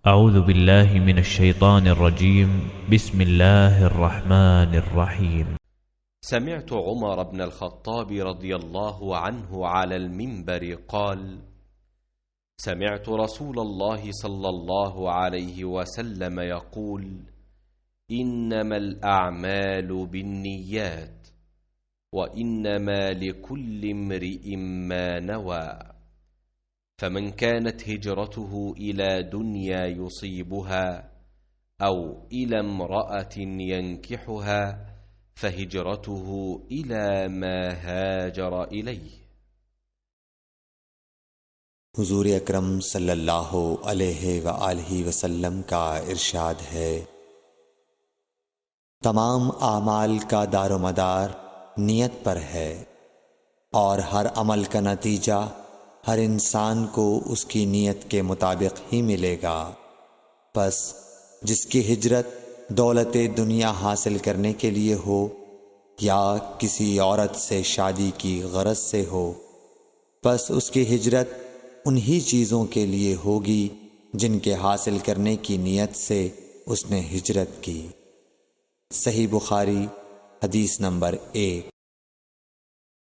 أعوذ بالله من الشيطان الرجيم. بسم الله الرحمن الرحيم. سمعت عمر بن الخطاب رضي الله عنه على المنبر قال: سمعت رسول الله صلى الله عليه وسلم يقول: إنما الأعمال بالنيات، وإنما لكل امرئ ما نوى، فمن كانت هجرته إلى دنيا يصيبها أو إلى امرأة ينكحها فهجرته إلى ما هاجر إليه। हुजूर अकरम सल्लल्लाहु अलैहि वसल्लम का इरशाद है, तमाम आमाल का दारोमदार नियत पर है और हर अमल का नतीजा हर इंसान को उसकी नियत के मुताबिक ही मिलेगा। बस जिसकी हिजरत दौलत दुनिया हासिल करने के लिए हो या किसी औरत से शादी की गरज से हो, बस उसकी हिजरत उन्हीं चीज़ों के लिए होगी जिनके हासिल करने की नीयत से उसने हिजरत की। सही बुखारी हदीस नंबर 1।